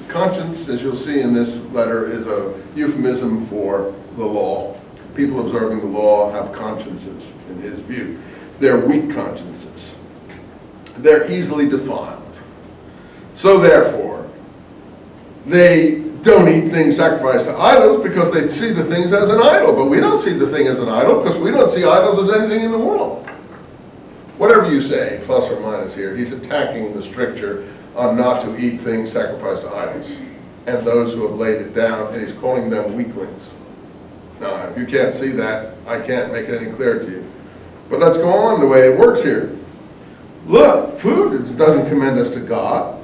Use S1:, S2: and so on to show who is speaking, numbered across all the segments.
S1: Conscience, as you'll see in this letter, is a euphemism for the law. People observing the law have consciences, in his view. They're weak consciences. They're easily defiled. So therefore, they don't eat things sacrificed to idols because they see the things as an idol. But we don't see the thing as an idol because we don't see idols as anything in the world. Whatever you say, plus or minus here, he's attacking the stricture on not to eat things sacrificed to idols and those who have laid it down, and he's calling them weaklings. Now, if you can't see that, I can't make it any clearer to you. But let's go on the way it works here. Look, food doesn't commend us to God,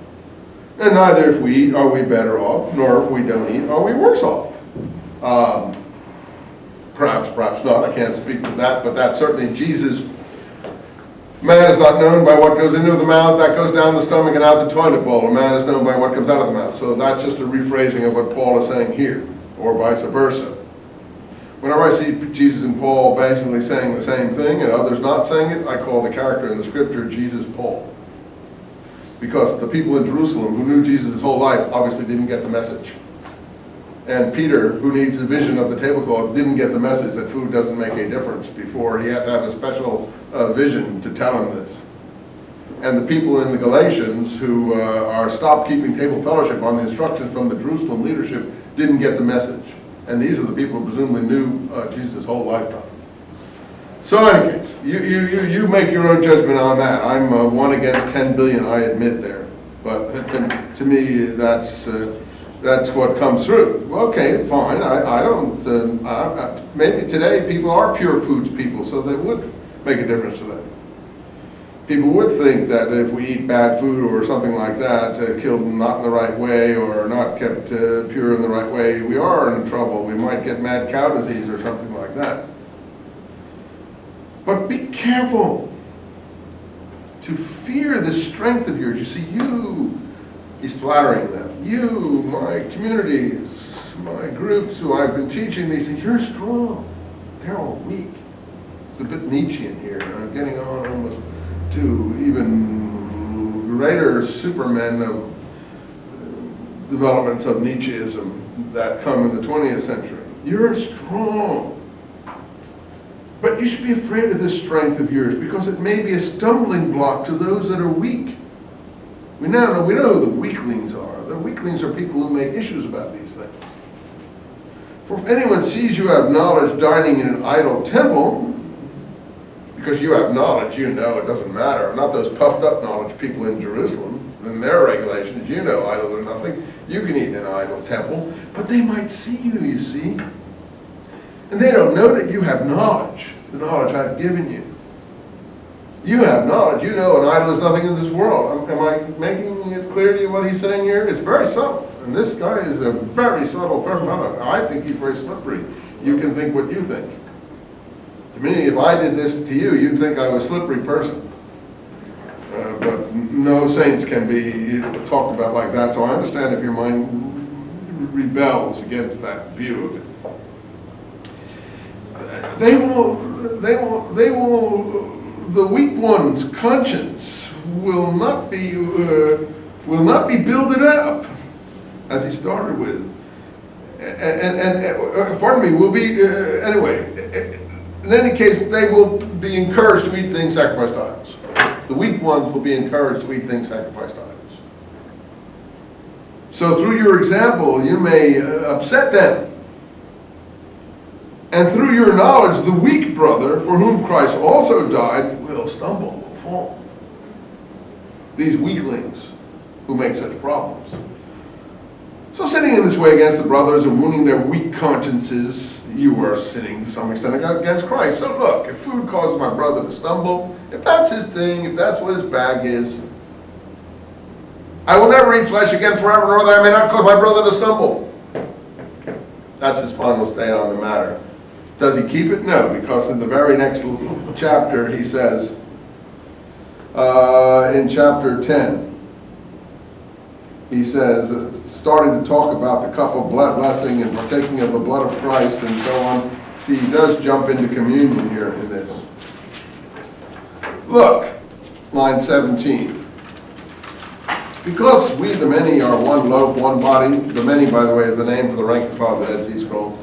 S1: and neither if we eat are we better off, nor if we don't eat are we worse off. Perhaps not, I can't speak to that, but that's certainly Jesus. Man is not known by what goes into the mouth, that goes down the stomach and out the toilet bowl. A man is known by what comes out of the mouth. So that's just a rephrasing of what Paul is saying here, or vice versa. Whenever I see Jesus and Paul basically saying the same thing and others not saying it, I call the character in the scripture Jesus Paul. Because the people in Jerusalem who knew Jesus his whole life obviously didn't get the message. And Peter, who needs a vision of the tablecloth, didn't get the message that food doesn't make a difference before. He had to have a special vision to tell him this. And the people in the Galatians who are stopped keeping table fellowship on the instructions from the Jerusalem leadership didn't get the message. And these are the people who presumably knew Jesus' whole lifetime. So in any case, you make your own judgment on that. I'm 1 against 10 billion, I admit there. But to me, that's what comes through. Okay, fine. I don't. Maybe today people are pure foods people, so they would make a difference to them. People would think that if we eat bad food or something like that, killed not in the right way or not kept pure in the right way, we are in trouble. We might get mad cow disease or something like that. But be careful to fear the strength of yours. You see, he's flattering them. You, my communities, my groups who I've been teaching, they say, you're strong. They're all weak. It's a bit Nietzschean here, getting on almost to even greater supermen of developments of Nietzscheism that come in the 20th century. You're strong. But you should be afraid of this strength of yours because it may be a stumbling block to those that are weak. We know who the weaklings are. The weaklings are people who make issues about these things. For if anyone sees you have knowledge dining in an idol temple, because you have knowledge, you know it doesn't matter. Not those puffed up knowledge people in Jerusalem. In their regulations, you know idols are nothing. You can eat in an idol temple, but they might see you see. And they don't know that you have knowledge, the knowledge I've given you. You have knowledge. You know an idol is nothing in this world. Am I making it clear to you what he's saying here? It's very subtle. And this guy is a very subtle fellow. I think he's very slippery. You can think what you think. To me, if I did this to you, you'd think I was a slippery person. But no saints can be talked about like that. So I understand if your mind rebels against that view of it. The weak one's conscience will not be builded up, as he started with, and pardon me, will be anyway. In any case, they will be encouraged to eat things sacrificed to idols. The weak ones will be encouraged to eat things sacrificed to idols. So through your example, you may upset them. And through your knowledge, the weak brother, for whom Christ also died, will stumble, will fall. These weaklings who make such problems. So sinning in this way against the brothers and wounding their weak consciences, you are sinning to some extent against Christ. So look, if food causes my brother to stumble, if that's his thing, if that's what his bag is, I will never eat flesh again forever, nor that I may not cause my brother to stumble. That's his final stand on the matter. Does he keep it? No, because in the very next chapter he says, in chapter 10, he says, starting to talk about the cup of blessing and partaking of the blood of Christ and so on. See, he does jump into communion here in this. Look, line 17. Because we, the many, are one loaf, one body. The many, by the way, is the name for the rank and file of the Dead Sea Scrolls.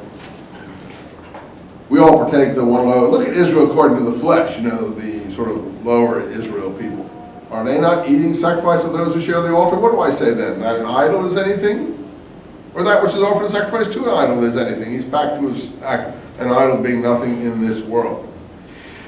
S1: We all partake the one loaf. Look at Israel according to the flesh, you know, the sort of lower Israel people. Are they not eating sacrifice of those who share the altar? What do I say then? That an idol is anything? Or that which is offered in sacrifice to an idol is anything? He's back to his an idol being nothing in this world.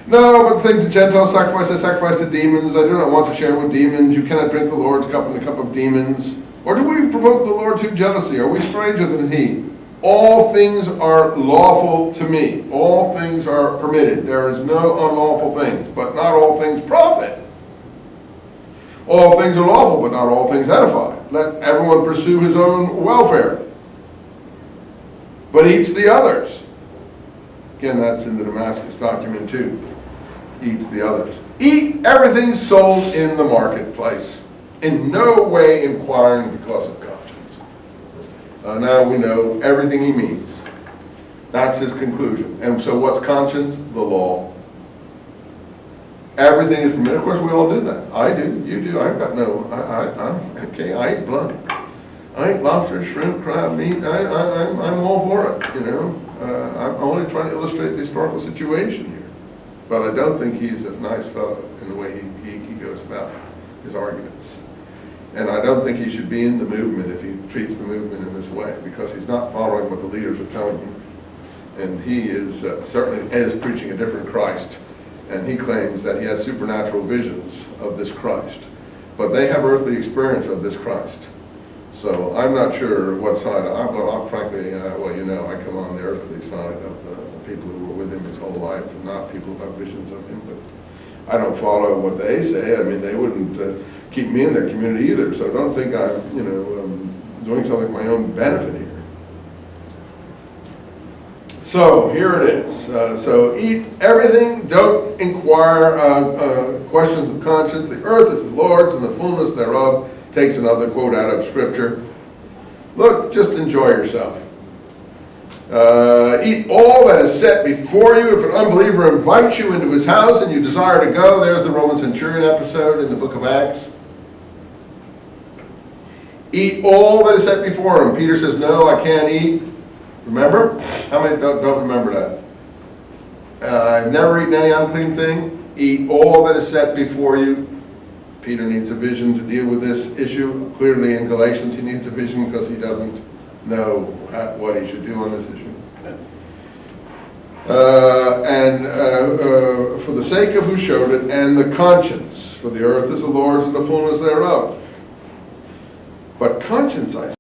S1: No, but the things the Gentiles sacrifice, they sacrifice to demons. I do not want to share with demons. You cannot drink the Lord's cup in the cup of demons. Or do we provoke the Lord to jealousy? Are we stranger than he? All things are lawful to me. All things are permitted. There is no unlawful things, but not all things profit. All things are lawful, but not all things edify. Let everyone pursue his own welfare, but eats the others. Again, that's in the Damascus document too. Eats the others. Eat everything sold in the marketplace, in no way inquiring because of conscience. Now we know everything he means. That's his conclusion. And so what's conscience? The law. Everything is permitted. Of course, we all do that. I do. You do. I've got no. Okay. I eat blood. I eat lobster, shrimp, crab, meat. I'm all for it. You know. I'm only trying to illustrate the historical situation here. But I don't think he's a nice fellow in the way he goes about his arguments. And I don't think he should be in the movement if he treats the movement in this way, because he's not following what the leaders are telling him. And he is certainly is preaching a different Christ. And he claims that he has supernatural visions of this Christ. But they have earthly experience of this Christ. So I'm not sure what side, I'm frankly, well, you know, I come on the earthly side of the people who were with him his whole life, and not people who have visions of him. But I don't follow what they say. I mean, they wouldn't keep me in their community either. So don't think I'm, you know, doing something for my own benefit here. So here it is. So eat everything, don't inquire questions of conscience. The earth is the Lord's and the fullness thereof. Takes another quote out of Scripture. Look, just enjoy yourself. Eat all that is set before you. If an unbeliever invites you into his house and you desire to go, there's the Roman centurion episode in the book of Acts. Eat all that is set before him. Peter says, no, I can't eat. Remember? How many don't remember that? I've never eaten any unclean thing. Eat all that is set before you. Peter needs a vision to deal with this issue. Clearly in Galatians he needs a vision because he doesn't know what he should do on this issue. For the sake of who showed it, and the conscience, for the earth is the Lord's and the fullness thereof. But conscience, I